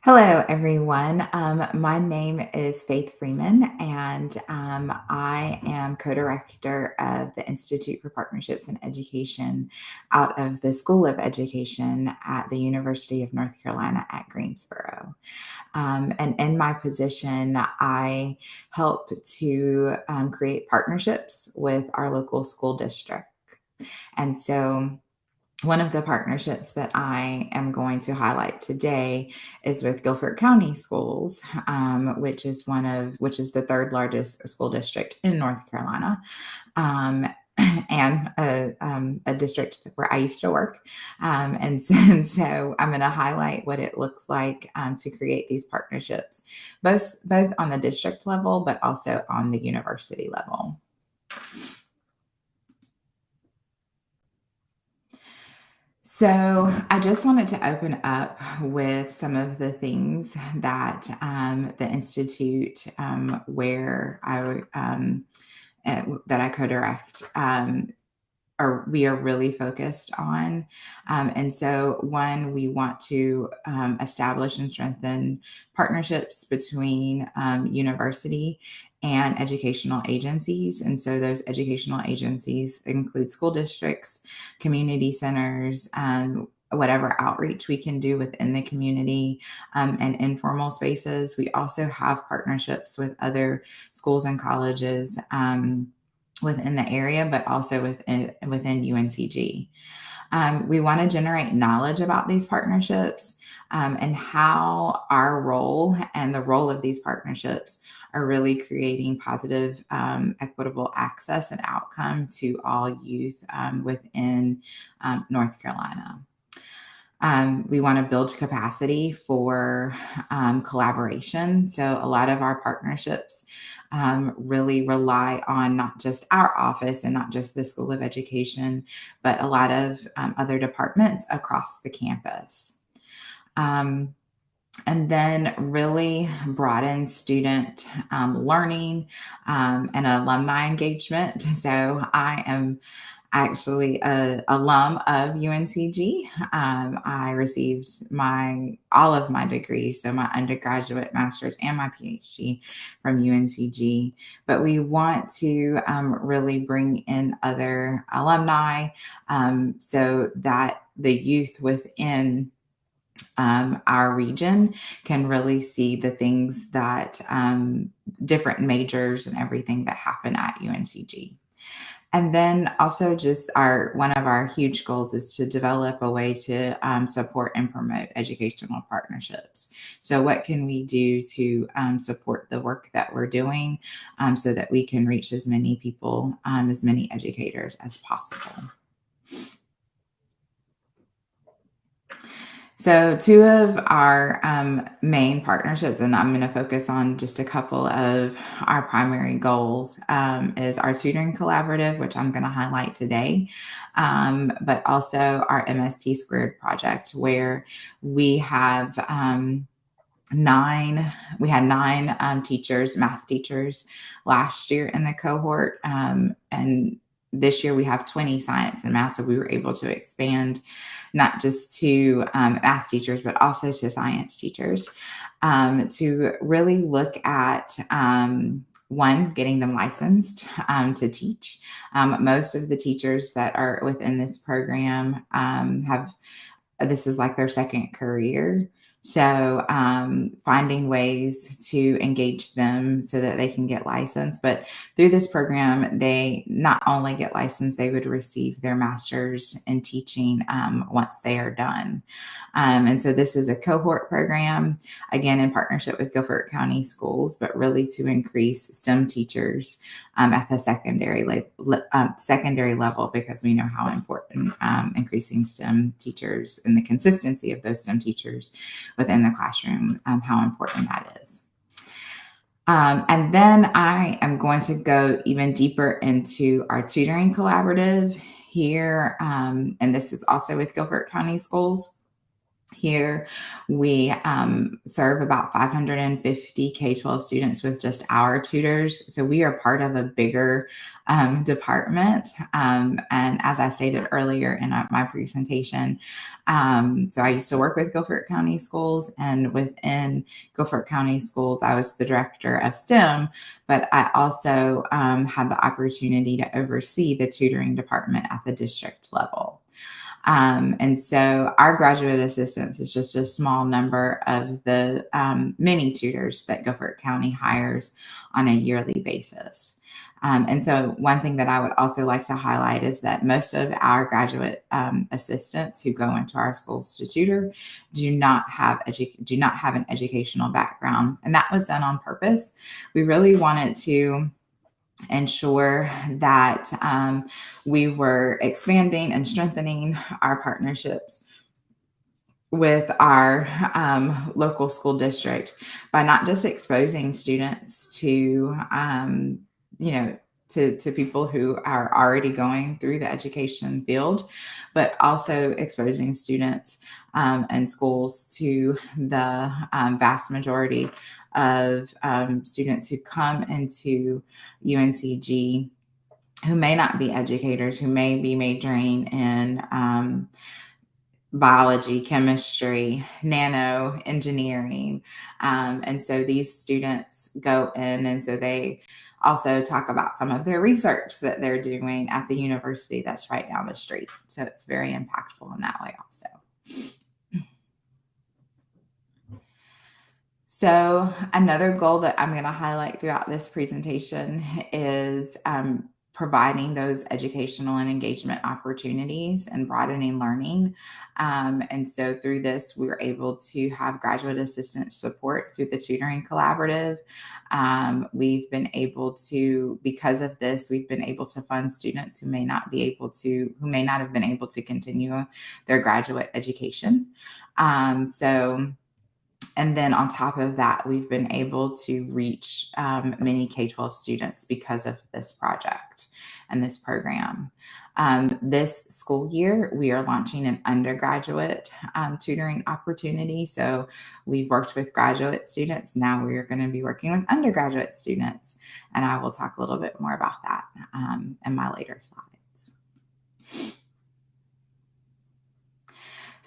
Hello, everyone. My name is Faith Freeman, and I am co-director of the Institute for Partnerships in Education out of the School of Education at the University of North Carolina at Greensboro. And in my position, I help to create partnerships with our local school district. And so one of the partnerships that I am going to highlight today is with Guilford County Schools, which is the third largest school district in North Carolina, um, and a district where I used to work. And so I'm going to highlight what it looks like to create these partnerships, both on the district level, but also on the university level. So I just wanted to open up with some of the things that the Institute where that I co-direct we are really focused on. And so one, we want to establish and strengthen partnerships between university and educational agencies. And so those educational agencies include school districts, community centers, whatever outreach we can do within the community, and informal spaces. We also have partnerships with other schools and colleges within the area, but also within UNCG. We want to generate knowledge about these partnerships and how our role and the role of these partnerships are really creating positive, equitable access and outcome to all youth within North Carolina. We want to build capacity for collaboration. So a lot of our partnerships really rely on not just our office and not just the School of Education, but a lot of other departments across the campus. And then really broaden student learning and alumni engagement. So I am actually an alum of UNCG. I received all of my degrees, so my undergraduate, master's, and my PhD from UNCG. But we want to really bring in other alumni so that the youth within our region can really see the things that different majors and everything that happen at UNCG. And then also just one of our huge goals is to develop a way to support and promote educational partnerships. So what can we do to support the work that we're doing so that we can reach as many people, as many educators as possible? So two of our main partnerships, and I'm going to focus on just a couple of our primary goals, is our Tutoring Collaborative, which I'm going to highlight today, but also our MST Squared project, where we have nine teachers, math teachers last year in the cohort, and this year we have 20 science and math, so we were able to expand not just to math teachers, but also to science teachers to really look at one, getting them licensed to teach. Most of the teachers that are within this program this is like their second career. So finding ways to engage them so that they can get licensed. But through this program, they not only get licensed, they would receive their master's in teaching once they are done. And so this is a cohort program, again, in partnership with Guilford County Schools, but really to increase STEM teachers at the secondary level, because we know how important increasing STEM teachers and the consistency of those STEM teachers within the classroom, how important that is. And then I am going to go even deeper into our Tutoring Collaborative here, and this is also with Guilford County Schools. Here, we serve about 550 K-12 students with just our tutors. So we are part of a bigger department. And as I stated earlier in my presentation, so I used to work with Guilford County Schools, and within Guilford County Schools, I was the director of STEM, but I also had the opportunity to oversee the tutoring department at the district level. And so our graduate assistants is just a small number of the many tutors that Guilford County hires on a yearly basis. And so one thing that I would also like to highlight is that most of our graduate assistants who go into our schools to tutor do not have an educational background, and that was done on purpose. We really wanted to ensure that we were expanding and strengthening our partnerships with our local school district by not just exposing students to, to people who are already going through the education field, but also exposing students and schools to the vast majority of students who come into UNCG who may not be educators, who may be majoring in biology, chemistry, nano engineering. And so these students go in, and so they also talk about some of their research that they're doing at the university that's right down the street. So it's very impactful in that way also. So another goal that I'm going to highlight throughout this presentation is providing those educational and engagement opportunities and broadening learning. And so through this, we were able to have graduate assistant support through the Tutoring Collaborative. We've been able to, because of this, we've been able to fund students who may not have been able to continue their graduate education. And then on top of that, we've been able to reach many K-12 students because of this project and this program. This school year, we are launching an undergraduate tutoring opportunity. So we've worked with graduate students. Now we are going to be working with undergraduate students. And I will talk a little bit more about that in my later slides.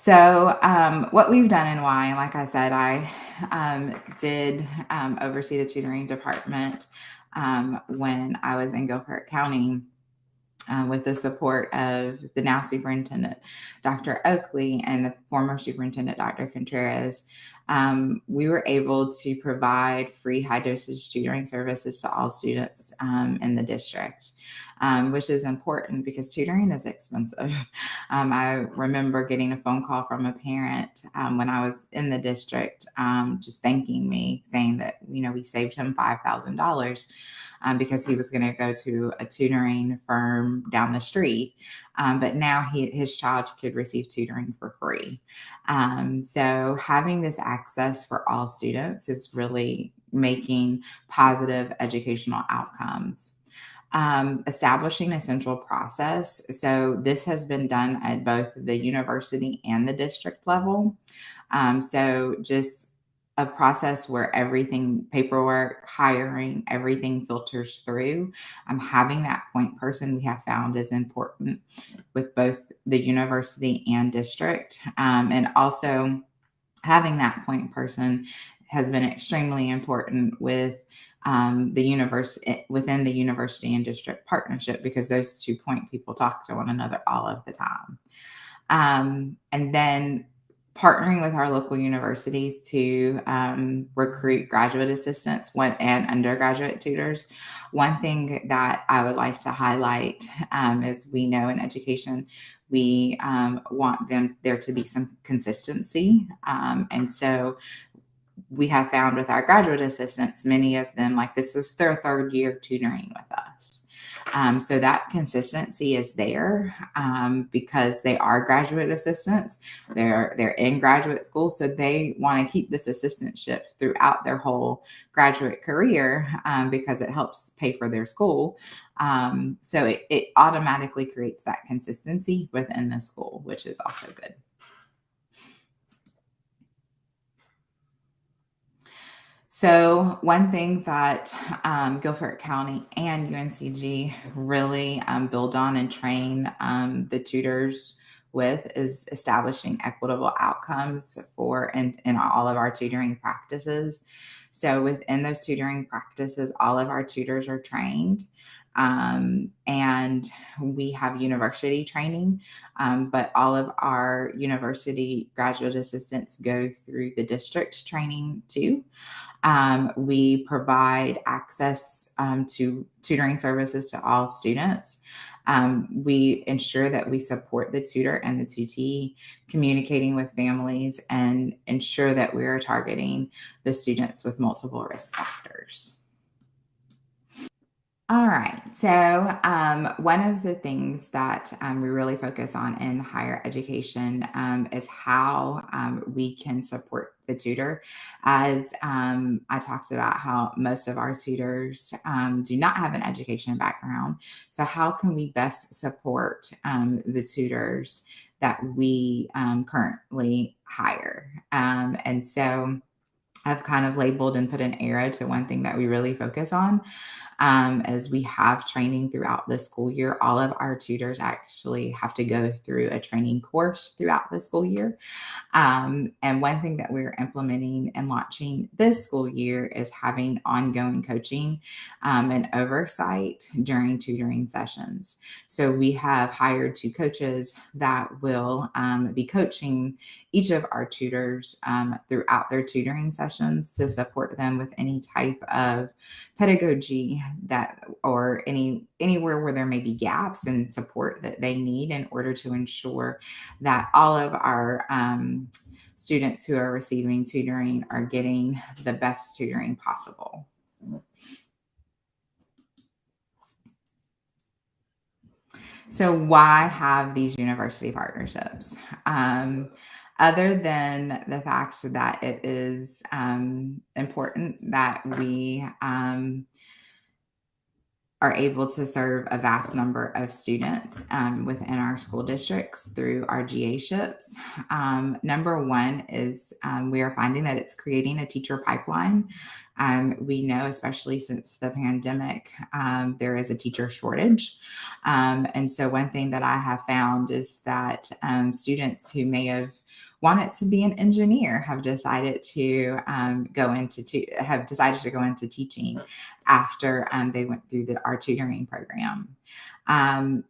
So what we've done and why, like I said, I did oversee the tutoring department when I was in Guilford County with the support of the now superintendent, Dr. Oakley, and the former superintendent, Dr. Contreras. We were able to provide free high-dosage tutoring services to all students in the district, which is important because tutoring is expensive. I remember getting a phone call from a parent when I was in the district, just thanking me, saying that, we saved him $5,000 because he was going to go to a tutoring firm down the street. But now his child could receive tutoring for free. So having this access for all students is really making positive educational outcomes. Establishing a central process. So this has been done at both the university and the district level. So just a process where everything, paperwork, hiring, everything filters through. Having that point person we have found is important with both the university and district. And also having that point person has been extremely important with the university, within the university and district partnership, because those 2 point people talk to one another all of the time. And then partnering with our local universities to recruit graduate assistants and undergraduate tutors. One thing that I would like to highlight is we know in education, we want there to be some consistency. And so we have found with our graduate assistants, many of them, like this is their 3rd year tutoring with us. So that consistency is there because they are graduate assistants. They're in graduate school, so they want to keep this assistantship throughout their whole graduate career because it helps pay for their school. So it automatically creates that consistency within the school, which is also good. So one thing that Guilford County and UNCG really build on and train the tutors with is establishing equitable outcomes for in all of our tutoring practices. So within those tutoring practices, all of our tutors are trained. And we have university training, but all of our university graduate assistants go through the district training too. We provide access to tutoring services to all students. We ensure that we support the tutor and the tutee, communicating with families, and ensure that we are targeting the students with multiple risk factors. All right. So, one of the things that we really focus on in higher education is how we can support the tutor. As I talked about, how most of our tutors do not have an education background. So, how can we best support the tutors that we currently hire? And so, I've kind of labeled and put an arrow to one thing that we really focus on, as we have training throughout the school year. All of our tutors actually have to go through a training course throughout the school year. And one thing that we're implementing and launching this school year is having ongoing coaching and oversight during tutoring sessions. So we have hired 2 coaches that will be coaching each of our tutors throughout their tutoring sessions to support them with any type of pedagogy that or anywhere where there may be gaps in support that they need in order to ensure that all of our students who are receiving tutoring are getting the best tutoring possible. So, why have these university partnerships? Other than the fact that it is important that we are able to serve a vast number of students within our school districts through our GA-ships. Number one is we are finding that it's creating a teacher pipeline. We know, especially since the pandemic, there is a teacher shortage. And so one thing that I have found is that students who may have wanted to be an engineer have decided to go into teaching after they went through our tutoring program.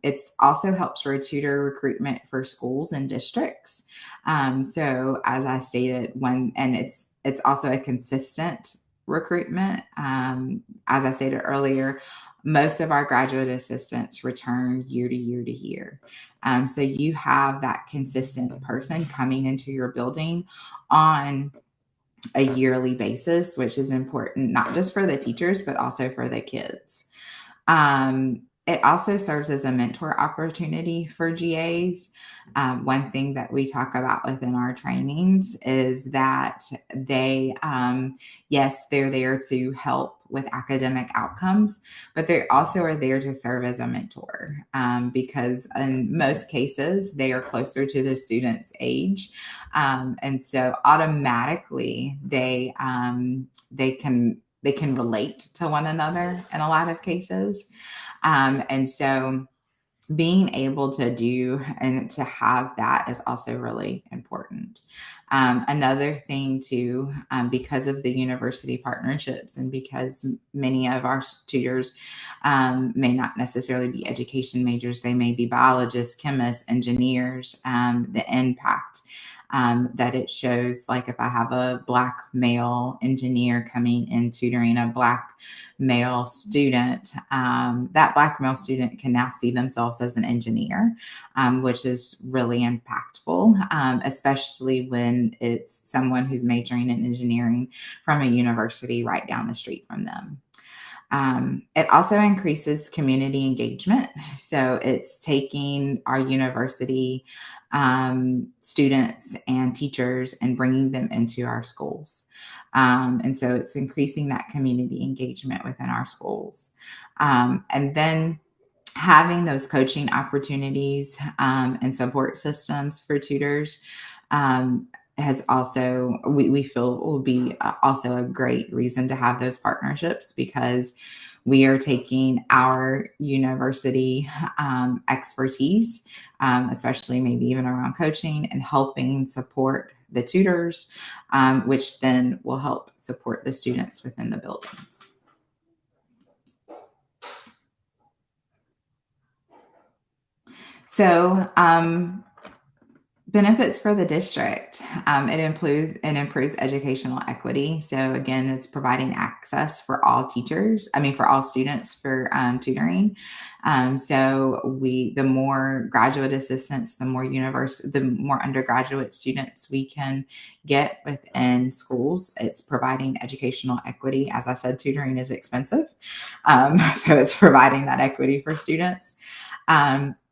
It's also helps for tutor recruitment for schools and districts. So as I stated, it's also a consistent recruitment. As I stated earlier, most of our graduate assistants return year to year to year. So you have that consistent person coming into your building on a yearly basis, which is important, not just for the teachers, but also for the kids. It also serves as a mentor opportunity for GAs. One thing that we talk about within our trainings is that yes, they're there to help with academic outcomes, but they also are there to serve as a mentor because in most cases, they are closer to the student's age. And so automatically they can relate to one another in a lot of cases. And so being able to do and to have that is also really important. Another thing too, because of the university partnerships and because many of our tutors may not necessarily be education majors, they may be biologists, chemists, engineers, the impact that it shows, like if I have a Black male engineer coming in tutoring a Black male student, that Black male student can now see themselves as an engineer, which is really impactful, especially when it's someone who's majoring in engineering from a university right down the street from them. It also increases community engagement. So it's taking our university students and teachers and bringing them into our schools. And so it's increasing that community engagement within our schools. And then having those coaching opportunities and support systems for tutors has also, we feel will be also a great reason to have those partnerships, because we are taking our university expertise, especially maybe even around coaching, and helping support the tutors, which then will help support the students within the buildings. So, benefits for the district. It improves educational equity. So again, it's providing access for all for all students for tutoring. The more graduate assistants, the more undergraduate students we can get within schools. It's providing educational equity. As I said, tutoring is expensive. So it's providing that equity for students.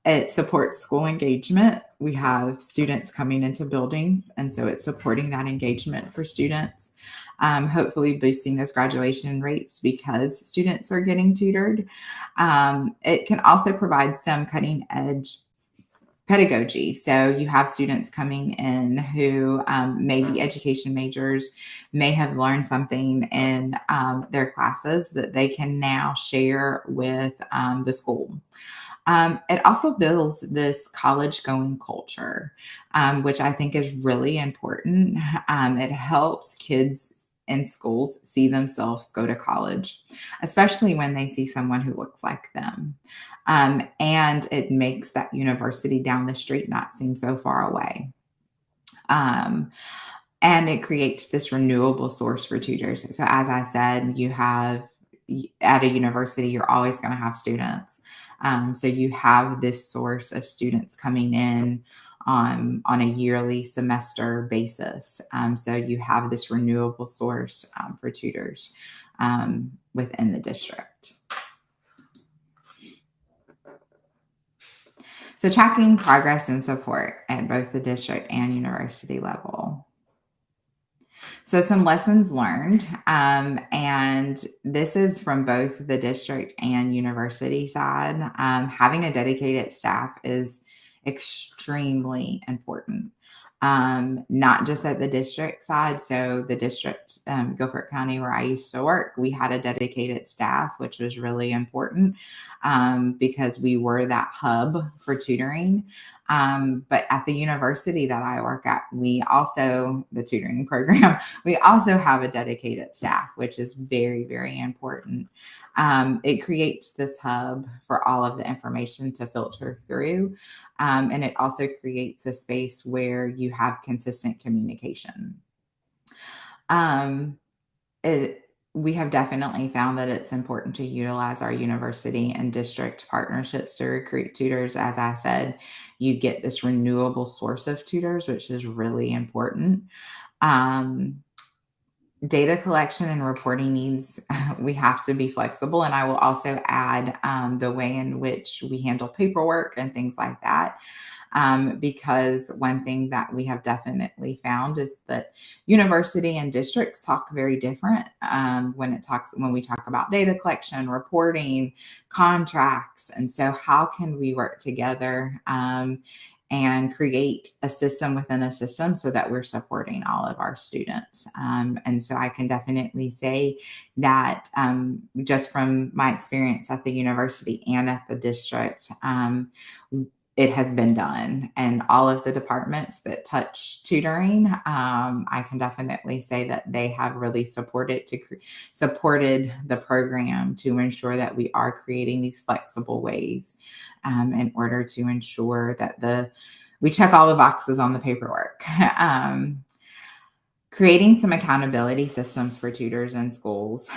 It supports school engagement. We have students coming into buildings, and so it's supporting that engagement for students, hopefully boosting those graduation rates because students are getting tutored. It can also provide some cutting edge pedagogy. So you have students coming in who may be education majors, may have learned something in their classes that they can now share with the school. It also builds this college going culture, which I think is really important. It helps kids in schools see themselves go to college, especially when they see someone who looks like them. And it makes that university down the street not seem so far away. And it creates this renewable source for tutors. So as I said, at a university, you're always going to have students. So you have this source of students coming in on a yearly semester basis. So you have this renewable source for tutors within the district. So tracking progress and support at both the district and university level. So some lessons learned, and this is from both the district and university side. Having a dedicated staff is extremely important, not just at the district side. So the district, Guilford County, where I used to work, we had a dedicated staff, which was really important because we were that hub for tutoring. But at the university that I work at, the tutoring program, we also have a dedicated staff, which is very, very important. It creates this hub for all of the information to filter through. And it also creates a space where you have consistent communication. We have definitely found that it's important to utilize our university and district partnerships to recruit tutors. As I said, you get this renewable source of tutors, which is really important. Data collection and reporting needs, we have to be flexible. And I will also add the way in which we handle paperwork and things like that. Because one thing that we have definitely found is that university and districts talk very different when we talk about data collection, reporting, contracts. And so how can we work together and create a system within a system so that we're supporting all of our students? And so I can definitely say that just from my experience at the university and at the district, it has been done. And all of the departments that touch tutoring, I can definitely say that they have really supported the program to ensure that we are creating these flexible ways in order to ensure that we check all the boxes on the paperwork. Creating some accountability systems for tutors in schools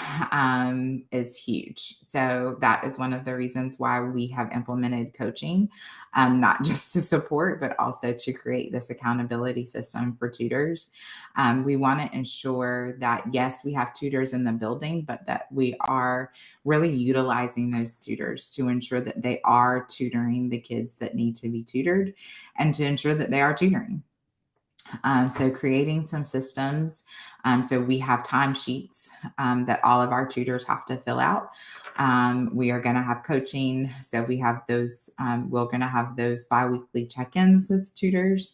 is huge. So that is one of the reasons why we have implemented coaching, not just to support, but also to create this accountability system for tutors. We want to ensure that, yes, we have tutors in the building, but that we are really utilizing those tutors to ensure that they are tutoring the kids that need to be tutored and to ensure that they are tutoring. So creating some systems. So we have timesheets that all of our tutors have to fill out. We are going to have coaching. So we have those, we're going to have those biweekly check-ins with tutors.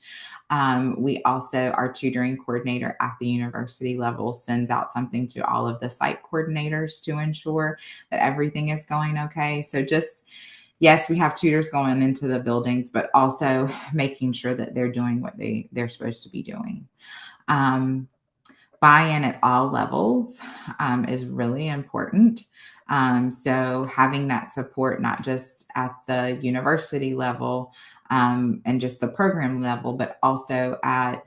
We also, our tutoring coordinator at the university level sends out something to all of the site coordinators to ensure that everything is going okay. So just, yes, we have tutors going into the buildings, but also making sure that they're doing what they're supposed to be doing. Buy-in at all levels is really important. So having that support, not just at the university level and just the program level, but also at,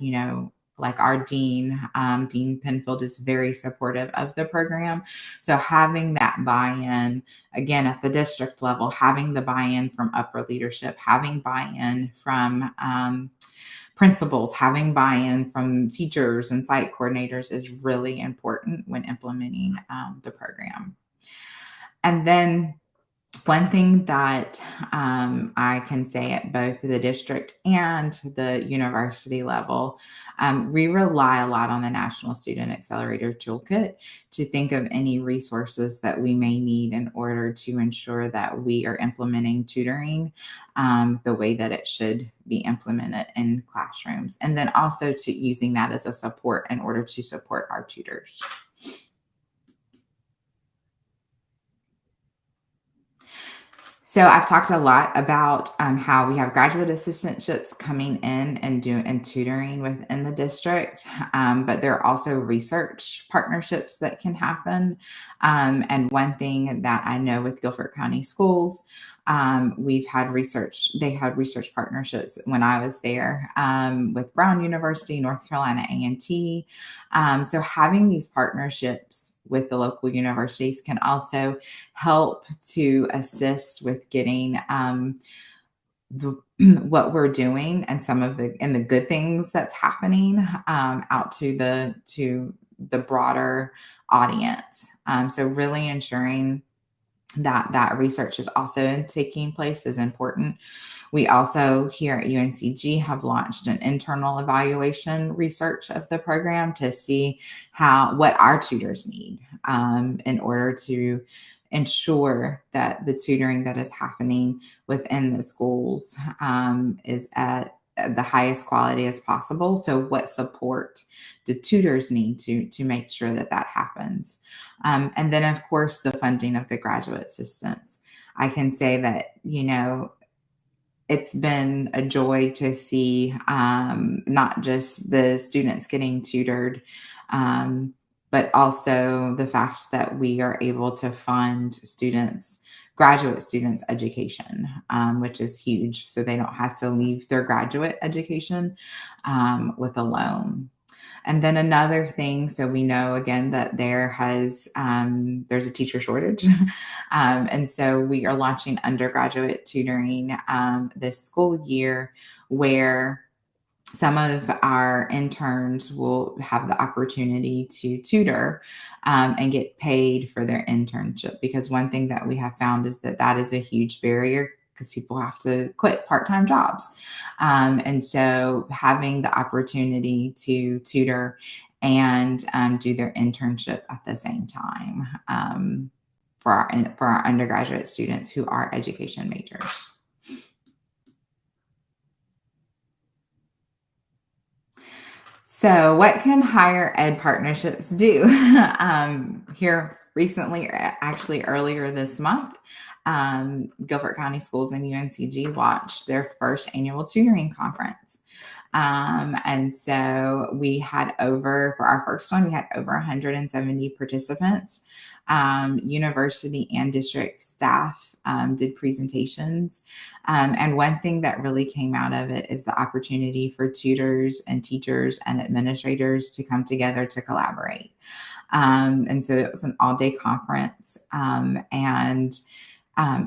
like our dean, Dean Penfield is very supportive of the program. So having that buy-in, again, at the district level, having the buy-in from upper leadership, having buy-in from principals, having buy-in from teachers and site coordinators is really important when implementing the program. And then one thing that I can say at both the district and the university level, we rely a lot on the National Student Accelerator Toolkit to think of any resources that we may need in order to ensure that we are implementing tutoring the way that it should be implemented in classrooms. And then also to using that as a support in order to support our tutors. So I've talked a lot about how we have graduate assistantships coming in and tutoring within the district, but there are also research partnerships that can happen. And one thing that I know with Guilford County Schools, they had research partnerships when I was there with Brown University, North Carolina A&T. So having these partnerships with the local universities can also help to assist with getting what we're doing and some of the good things that's happening out to the broader audience. So really ensuring that research is also taking place is important. We also here at UNCG have launched an internal evaluation research of the program to see what our tutors need in order to ensure that the tutoring that is happening within the schools is at the highest quality as possible. So what support do tutors need to make sure that happens? And then, of course, the funding of the graduate assistants. I can say that, it's been a joy to see not just the students getting tutored, but also the fact that we are able to fund graduate students' education, which is huge. So they don't have to leave their graduate education with a loan. And then another thing, so we know again that there's a teacher shortage. And so we are launching undergraduate tutoring this school year where some of our interns will have the opportunity to tutor and get paid for their internship. Because one thing that we have found is that is a huge barrier because people have to quit part-time jobs. And so having the opportunity to tutor and do their internship at the same time for our undergraduate students who are education majors. So what can higher ed partnerships do? Here recently, actually earlier this month, Guilford County Schools and UNCG launched their first annual tutoring conference. And so for our first one, we had over 170 participants. University and district staff did presentations. And one thing that really came out of it is the opportunity for tutors and teachers and administrators to come together to collaborate. And so it was an all-day conference. And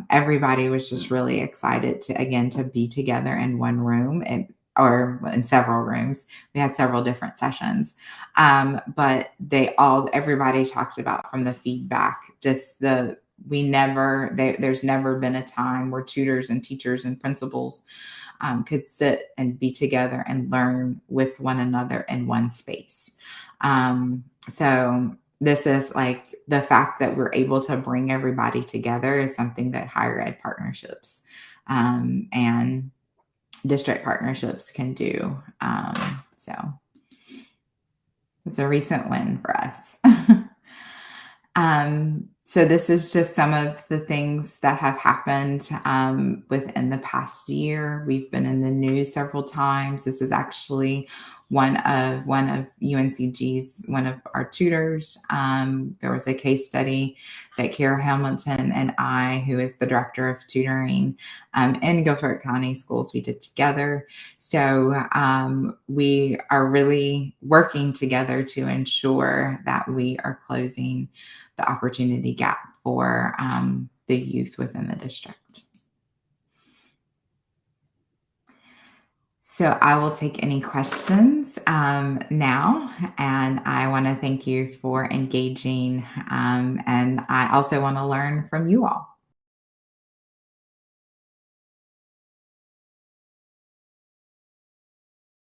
everybody was just really excited to be together in one room or in several rooms. We had several different sessions. But everybody talked about from the feedback, there's never been a time where tutors and teachers and principals could sit and be together and learn with one another in one space. So this is like the fact that we're able to bring everybody together is something that higher ed partnerships and district partnerships can do. So it's a recent win for us. So this is just some of the things that have happened within the past year. We've been in the news several times. This is actually one of UNCG's, one of our tutors. There was a case study that Kara Hamilton and I, who is the director of tutoring in Guilford County Schools, we did together. So we are really working together to ensure that we are closing the opportunity gap for the youth within the district. So I will take any questions now, and I want to thank you for engaging, and I also want to learn from you all.